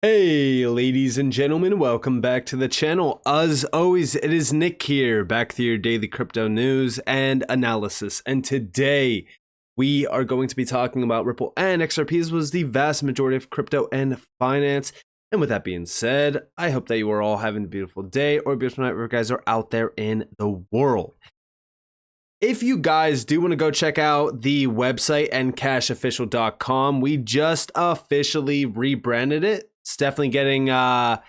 Hey ladies and gentlemen, welcome back to the channel. As always, it is Nick here, back with your daily crypto news and analysis. And today we are going to be talking about Ripple and XRP, as was the vast majority of crypto and finance. And with that being said, I hope that you are all having a beautiful day or a beautiful night wherever you guys are out there in the world. If you guys do want to go check out the website NCashOfficial.com, we just officially rebranded it. It's definitely getting a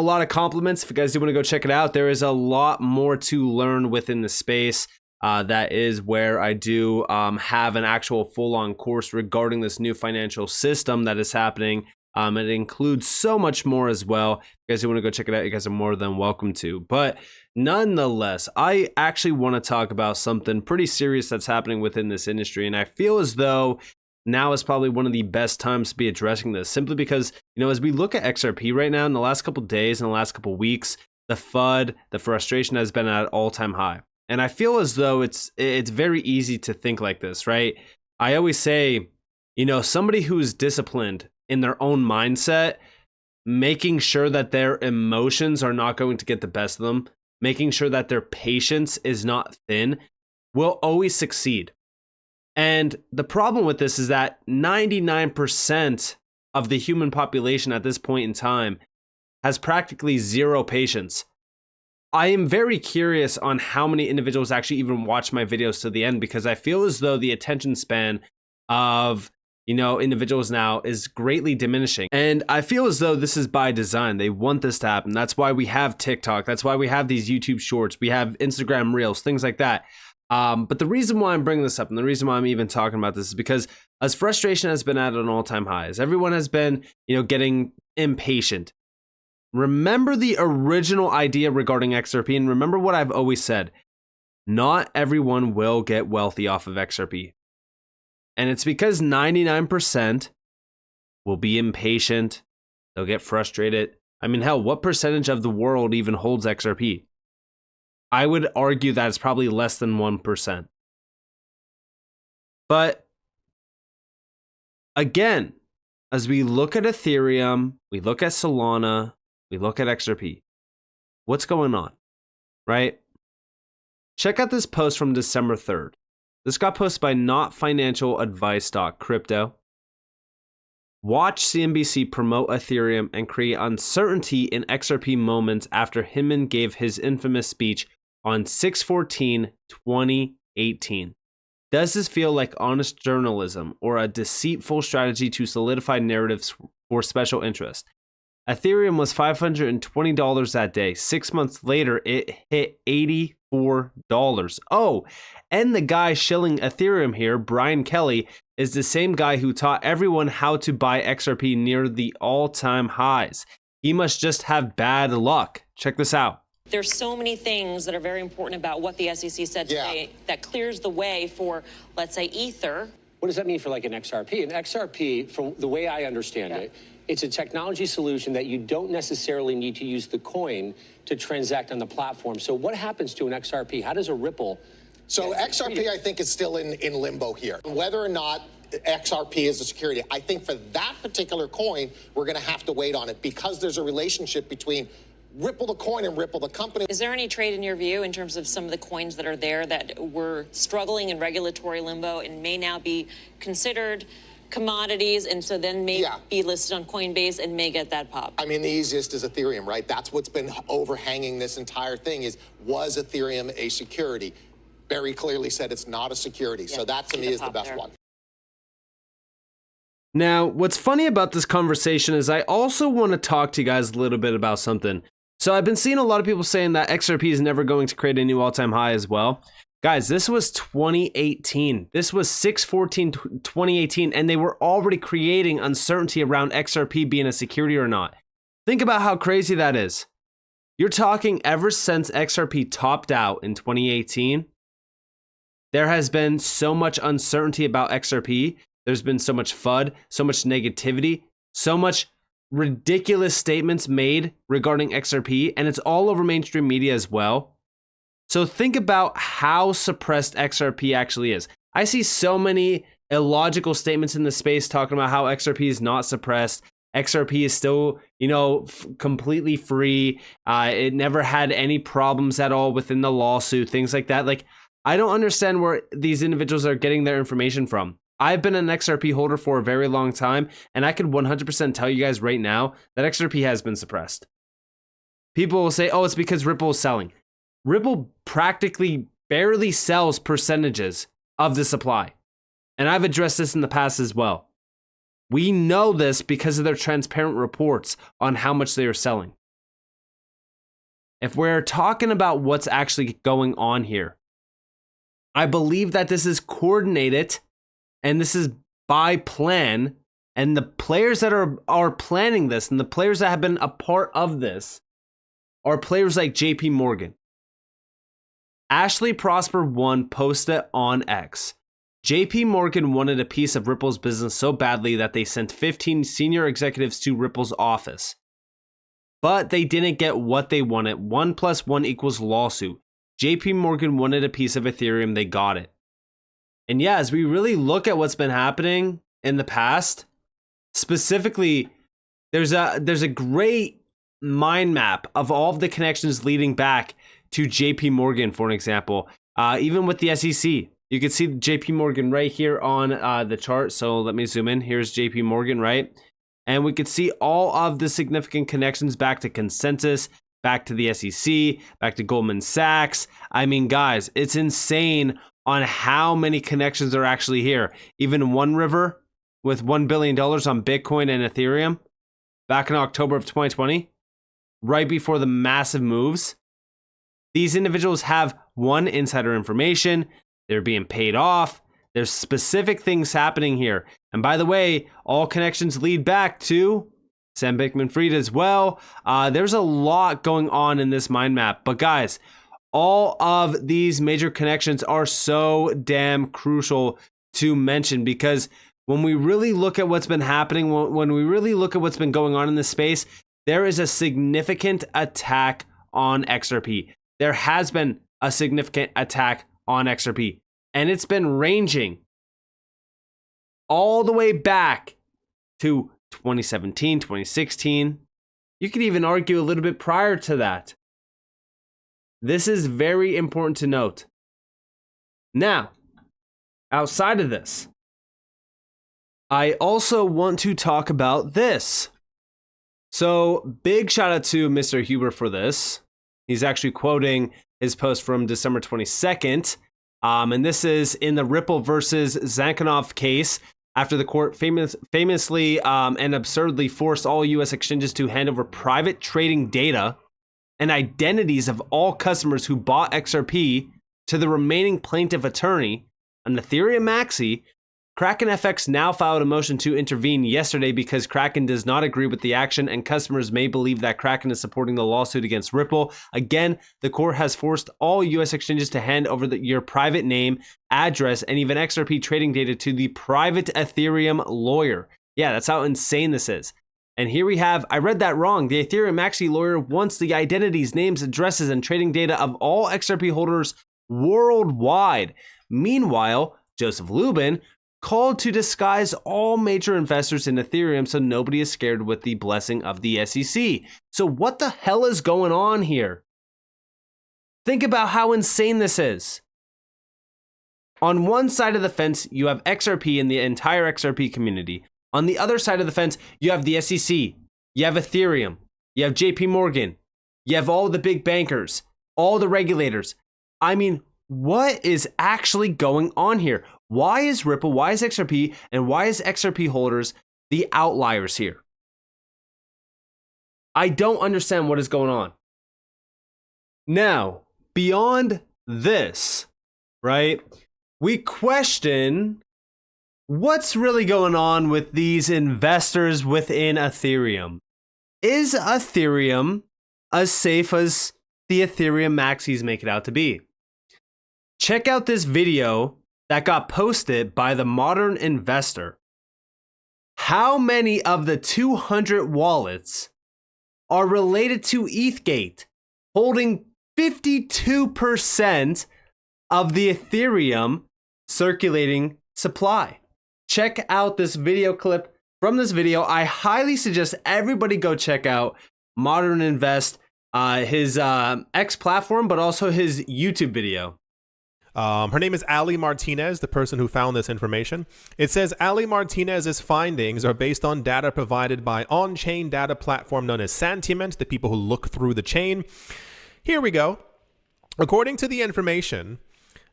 lot of compliments. If you guys do want to go check it out, there is a lot more to learn within the space. That is where I do have an actual full-on course regarding this new financial system that is happening. It includes so much more as well. If you guys do want to go check it out, you guys are more than welcome to. But nonetheless, I actually want to talk about something pretty serious that's happening within this industry, and I feel as though now is probably one of the best times to be addressing this, simply because, you know, as we look at XRP right now, in the last couple days, in the last couple weeks, the FUD, the frustration has been at an all-time high. And I feel as though it's very easy to think like this, right? I always say, you know, somebody who is disciplined in their own mindset, making sure that their emotions are not going to get the best of them, making sure that their patience is not thin, will always succeed. And the problem with this is that 99% of the human population at this point in time has practically zero patience. I am very curious on how many individuals actually even watch my videos to the end, because I feel as though the attention span of, you know, individuals now is greatly diminishing. And I feel as though this is by design. They want this to happen. That's why we have TikTok. That's why we have these YouTube shorts. We have Instagram Reels, things like that. But the reason why I'm bringing this up, and the reason why I'm even talking about this, is because as frustration has been at an all-time high, as everyone has been, you know, getting impatient. Remember the original idea regarding XRP, and remember what I've always said. Not everyone will get wealthy off of XRP. And it's because 99% will be impatient. They'll get frustrated. I mean, hell, what percentage of the world even holds XRP? I would argue that it's probably less than 1%. But again, as we look at Ethereum, we look at Solana, we look at XRP, what's going on, right? Check out this post from December 3rd. This got posted by notfinancialadvice.crypto. Watch CNBC promote Ethereum and create uncertainty in XRP moments after Hinman gave his infamous speech on 6/14/2018. Does this feel like honest journalism or a deceitful strategy to solidify narratives for special interest? Ethereum was $520 that day. 6 months later, it hit $84. Oh, and the guy shilling Ethereum here, Brian Kelly, is the same guy who taught everyone how to buy XRP near the all-time highs. He must just have bad luck. Check this out. There's so many things that are very important about what the SEC said today that clears the way for, let's say, Ether. What does that mean for like an XRP? An XRP, from the way I understand it, it's a technology solution that you don't necessarily need to use the coin to transact on the platform. So what happens to an XRP? How does a Ripple? So XRP, I think, is still in limbo here. Whether or not XRP is a security, I think for that particular coin, we're going to have to wait on it, because there's a relationship between Ripple the coin and Ripple the company. Is there any trade in your view in terms of some of the coins that are there that were struggling in regulatory limbo and may now be considered commodities, and so then may be listed on Coinbase and may get that pop? I mean, the easiest is Ethereum, right? That's what's been overhanging this entire thing, is, was Ethereum a security? Very clearly said it's not a security. So that to me is the best one. Now, what's funny about this conversation is I also want to talk to you guys a little bit about something. So I've been seeing a lot of people saying that XRP is never going to create a new all-time high as well. Guys, this was 2018. This was 6/14/2018, and they were already creating uncertainty around XRP being a security or not. Think about how crazy that is. You're talking ever since XRP topped out in 2018, there has been so much uncertainty about XRP. There's been so much FUD, so much negativity, so much ridiculous statements made regarding XRP, and it's all over mainstream media as well. So think about how suppressed XRP actually is. I see so many illogical statements in the space talking about how XRP is not suppressed, XRP is still, completely free. It never had any problems at all within the lawsuit, things like that. Like, I don't understand where these individuals are getting their information from. I've been an XRP holder for a very long time, and I can 100% tell you guys right now that XRP has been suppressed. People will say, oh, it's because Ripple is selling. Ripple practically barely sells percentages of the supply. And I've addressed this in the past as well. We know this because of their transparent reports on how much they are selling. If we're talking about what's actually going on here, I believe that this is coordinated and this is by plan. And the players that are planning this and the players that have been a part of this are players like JP Morgan. Ashley Prosper 1 posted on X. JP Morgan wanted a piece of Ripple's business so badly that they sent 15 senior executives to Ripple's office. But they didn't get what they wanted. 1 + 1 = lawsuit. JP Morgan wanted a piece of Ethereum, they got it. And yeah, as we really look at what's been happening in the past, specifically, there's a great mind map of all of the connections leading back to JP Morgan, for an example. Even with the SEC, you can see JP Morgan right here on the chart. So let me zoom in. Here's JP Morgan, right? And we could see all of the significant connections back to Consensus, back to the SEC, back to Goldman Sachs. I mean, guys, it's insane on how many connections are actually here. Even One River with $1 billion on Bitcoin and Ethereum back in October of 2020, right before the massive moves. These individuals have insider information. They're being paid off. There's specific things happening here. And by the way, all connections lead back to Sam Bankman-Fried as well. There's a lot going on in this mind map. But guys, all of these major connections are so damn crucial to mention, because when we really look at what's been happening, when we really look at what's been going on in this space, there is a significant attack on XRP. There has been a significant attack on XRP, and it's been ranging all the way back to 2017, 2016. You could even argue a little bit prior to that. This is very important to note. Now, outside of this, I also want to talk about this. So, big shout out to Mr. Huber for this. He's actually quoting his post from December 22nd. And this is in the Ripple versus Zankanoff case, after the court famously and absurdly forced all U.S. exchanges to hand over private trading data and identities of all customers who bought XRP to the remaining plaintiff attorney, an Ethereum maxi. Kraken FX now filed a motion to intervene yesterday because Kraken does not agree with the action and customers may believe that Kraken is supporting the lawsuit against Ripple. Again, the court has forced all U.S. exchanges to hand over your private name, address, and even XRP trading data to the private Ethereum lawyer. Yeah, that's how insane this is. And here we have, I read that wrong. The Ethereum maxi lawyer wants the identities, names, addresses, and trading data of all XRP holders worldwide. Meanwhile, Joseph Lubin called to disguise all major investors in Ethereum so nobody is scared with the blessing of the SEC. So what the hell is going on here? Think about how insane this is. On one side of the fence, you have XRP and the entire XRP community. On the other side of the fence, you have the SEC, you have Ethereum, you have JP Morgan, you have all the big bankers, all the regulators. I mean, what is actually going on here? Why is Ripple, why is XRP, and why is XRP holders the outliers here? I don't understand what is going on. Now, beyond this, right, we question what's really going on with these investors within Ethereum. Is Ethereum as safe as the Ethereum maxis make it out to be? Check out this video that got posted by the Modern Investor. How many of the 200 wallets are related to ETHgate, holding 52% of the Ethereum circulating supply? Check out this video clip from this video, I highly suggest everybody go check out Modern Invest, his X platform, but also his YouTube video. Her name is Ali Martinez, the person who found this information. It says Ali Martinez's findings are based on data provided by on-chain data platform known as Santiment, the people who look through the chain. Here we go. According to the information,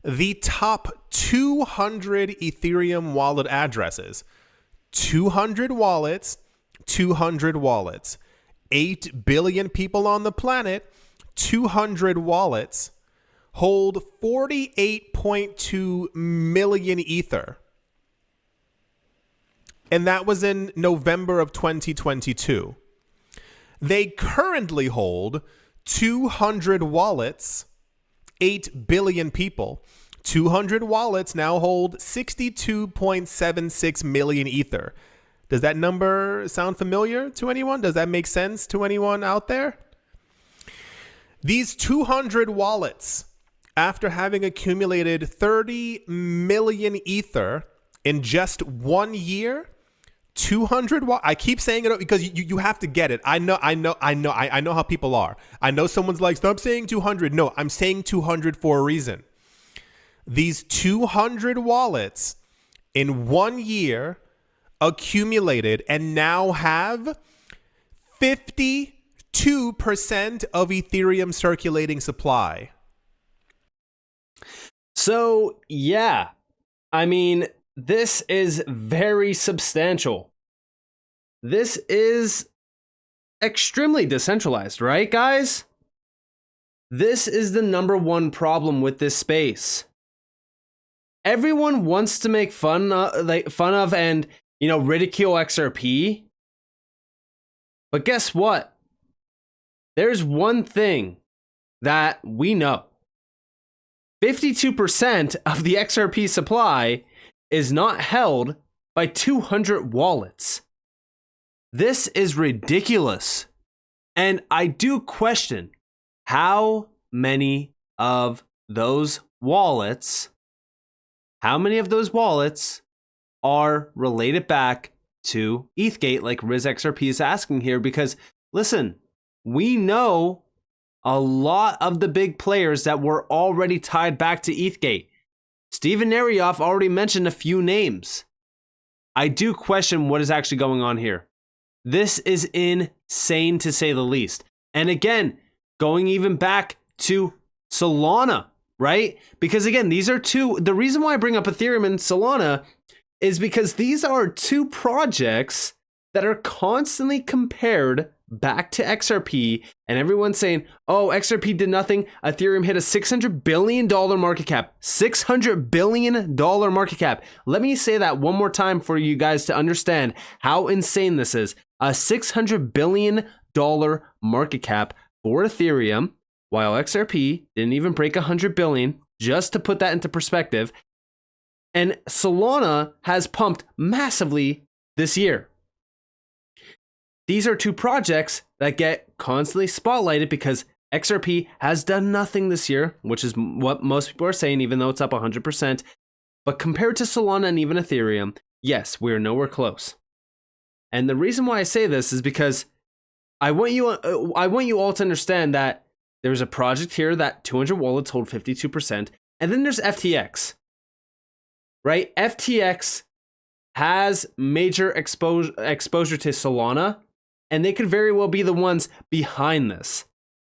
the top 200 Ethereum wallet addresses, 200 wallets, 8 billion people on the planet, 200 wallets, hold 48.2 million Ether. And that was in November of 2022. They currently hold 200 wallets, 8 billion people. 200 wallets now hold 62.76 million Ether. Does that number sound familiar to anyone? Does that make sense to anyone out there? These 200 wallets, after having accumulated 30 million Ether in just 1 year, 200 I keep saying it because you have to get it. I know how people are. I know someone's like, stop saying 200. No, I'm saying 200 for a reason. These 200 wallets in 1 year accumulated and now have 52% of Ethereum circulating supply. So, yeah, I mean, this is very substantial. This is extremely decentralized, right, guys? This is the number one problem with this space. Everyone wants to make fun of and, ridicule XRP. But guess what? There's one thing that we know. 52% of the XRP supply is not held by 200 wallets. This is ridiculous. And I do question how many of those wallets are related back to ETHgate, like RizXRP is asking here, because listen, we know a lot of the big players that were already tied back to ETHgate. Steven Narioff already mentioned a few names. I do question what is actually going on here. This is insane to say the least. And again, going even back to Solana, right? Because again, these are the reason why I bring up Ethereum and Solana is because these are two projects that are constantly compared back to XRP, and everyone's saying, oh, XRP did nothing. Ethereum hit a $600 billion market cap. $600 billion market cap. Let me say that one more time for you guys to understand how insane this is. A $600 billion market cap for Ethereum, while XRP didn't even break 100 billion, just to put that into perspective. And Solana has pumped massively this year. These are two projects that get constantly spotlighted because XRP has done nothing this year, which is what most people are saying, even though it's up 100%. But compared to Solana and even Ethereum, yes, we're nowhere close. And the reason why I say this is because I want you all to understand that there's a project here that 200 wallets hold 52%, and then there's FTX, right? FTX has major exposure to Solana, and they could very well be the ones behind this.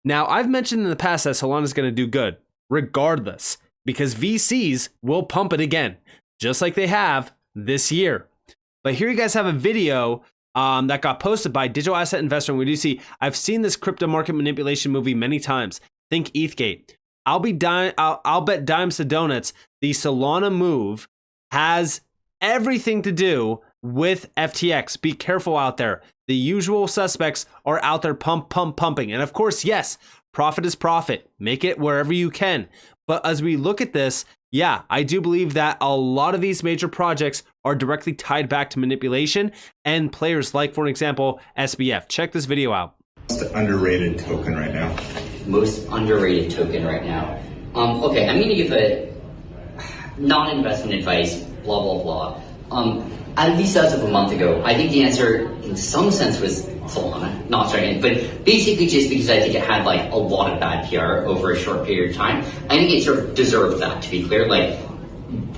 Now, I've mentioned in the past that Solana is going to do good, regardless, because VCs will pump it again, just like they have this year. But here you guys have a video that got posted by Digital Asset Investor, and we do see, I've seen this crypto market manipulation movie many times. Think ETHgate. I'll bet dimes to donuts the Solana move has everything to do with FTX. Be careful out there. The usual suspects are out there pumping. And of course, yes, profit is profit. Make it wherever you can. But as we look at this, yeah, I do believe that a lot of these major projects are directly tied back to manipulation and players like, for example, SBF. Check this video out. Most underrated token right now. Most underrated token right now. Okay, I'm going to give a non-investment advice, blah, blah, blah. At least as of a month ago, I think the answer in some sense was Solana, not certain, but basically just because I think it had like a lot of bad PR over a short period of time. I think it sort of deserved that, to be clear. Like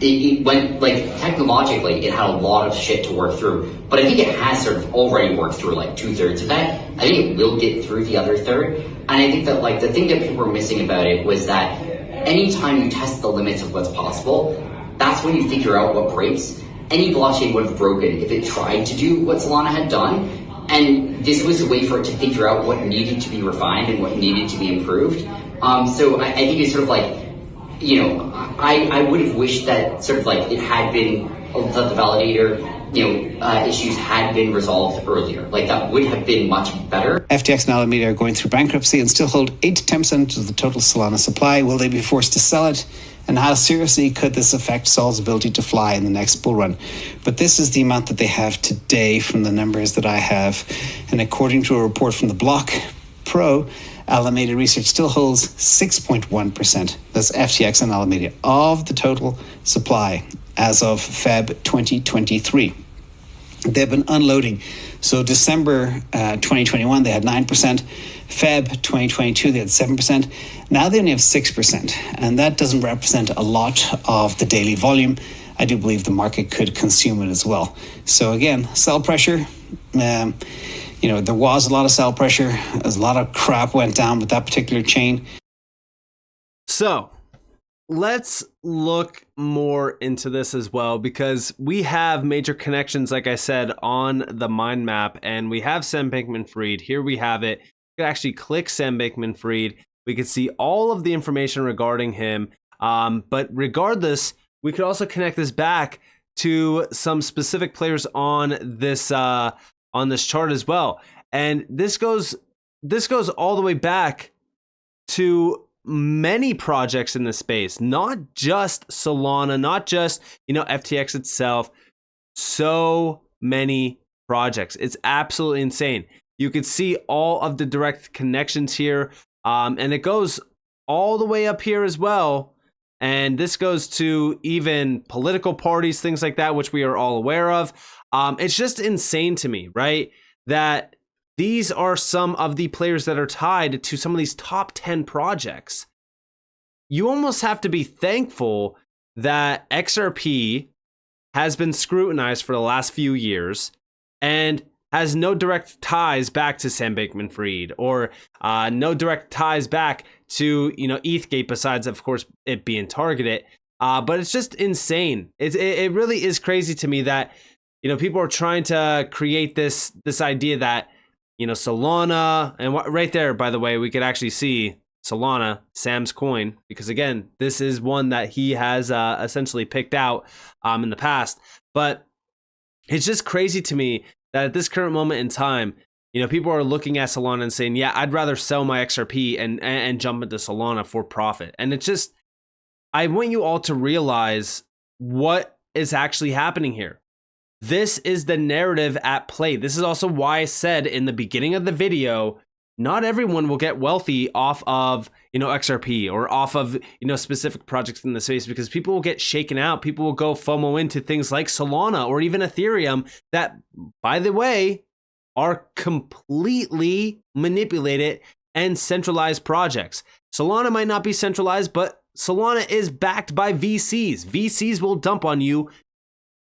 it went, like technologically, it had a lot of shit to work through, but I think it has sort of already worked through like 2/3 of that. I think it will get through the other third, and I think that like the thing that people were missing about it was that anytime you test the limits of what's possible, that's when you figure out what breaks. Any blockchain would have broken if it tried to do what Solana had done. And this was a way for it to figure out what needed to be refined and what needed to be improved. So I think it's sort of like, you know, I would have wished that sort of like it had been, that the validator, issues had been resolved earlier. Like that would have been much better. FTX and Alameda are going through bankruptcy and still hold 8 to 10% of the total Solana supply. Will they be forced to sell it? And how seriously could this affect Sol's ability to fly in the next bull run? But this is the amount that they have today from the numbers that I have. And according to a report from the Block Pro, Alameda Research still holds 6.1%. That's FTX and Alameda of the total supply as of Feb 2023. They've been unloading. So December 2021, they had 9%. Feb 2022, they had 7%. Now they only have 6%. And that doesn't represent a lot of the daily volume. I do believe the market could consume it as well. So again, sell pressure. There was a lot of sell pressure. A lot of crap went down with that particular chain. So let's look more into this as well, because we have major connections, like I said, on the mind map, and we have Sam Bankman-Fried. Here we have it. You can actually click Sam Bankman-Fried. We could see all of the information regarding him. But regardless, we could also connect this back to some specific players on this chart as well. And this goes all the way back to many projects in the space, not just Solana, not just, FTX itself. So many projects. It's absolutely insane. You could see all of the direct connections here. And it goes all the way up here as well. And this goes to even political parties, things like that, which we are all aware of. It's just insane to me, right? That these are some of the players that are tied to some of these top 10 projects. You almost have to be thankful that XRP has been scrutinized for the last few years and has no direct ties back to Sam Bankman-Fried, or no direct ties back to, ETHgate, besides, of course, it being targeted. But it's just insane. It really is crazy to me that, people are trying to create this idea that, Solana, and right there, by the way, we could actually see Solana, Sam's coin, because again, this is one that he has essentially picked out in the past. But it's just crazy to me that at this current moment in time, people are looking at Solana and saying, yeah, I'd rather sell my XRP and jump into Solana for profit. And it's just, I want you all to realize what is actually happening here. This is the narrative at play. This is also why I said in the beginning of the video, not everyone will get wealthy off of, XRP or off of, specific projects in the space, because people will get shaken out. People will go FOMO into things like Solana or even Ethereum that, by the way, are completely manipulated and centralized projects. Solana might not be centralized, but Solana is backed by VCs. VCs will dump on you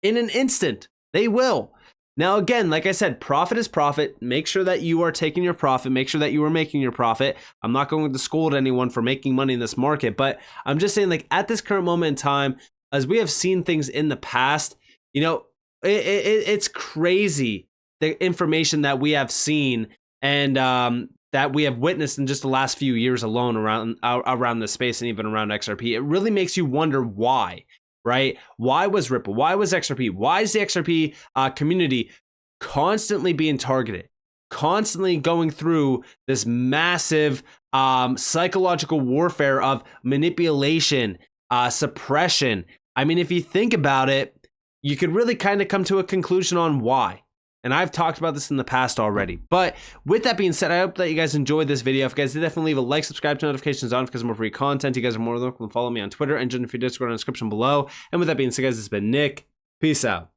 in an instant. They will. Now, again, like I said, profit is profit. Make sure that you are taking your profit. Make sure that you are making your profit. I'm not going to scold anyone for making money in this market, but I'm just saying, like, at this current moment in time, as we have seen things in the past, it's crazy, the information that we have seen and that we have witnessed in just the last few years alone around this space and even around XRP. It really makes you wonder why. Right? Why was Ripple? Why was XRP? Why is the XRP community constantly being targeted? Constantly going through this massive psychological warfare of manipulation, suppression. I mean, if you think about it, you could really kind of come to a conclusion on why. And I've talked about this in the past already. But with that being said, I hope that you guys enjoyed this video. If you guys did, definitely leave a like, subscribe to notifications on because more free content. You guys are more than welcome to follow me on Twitter and join the free Discord in the description below. And with that being said, guys, this has been Nick. Peace out.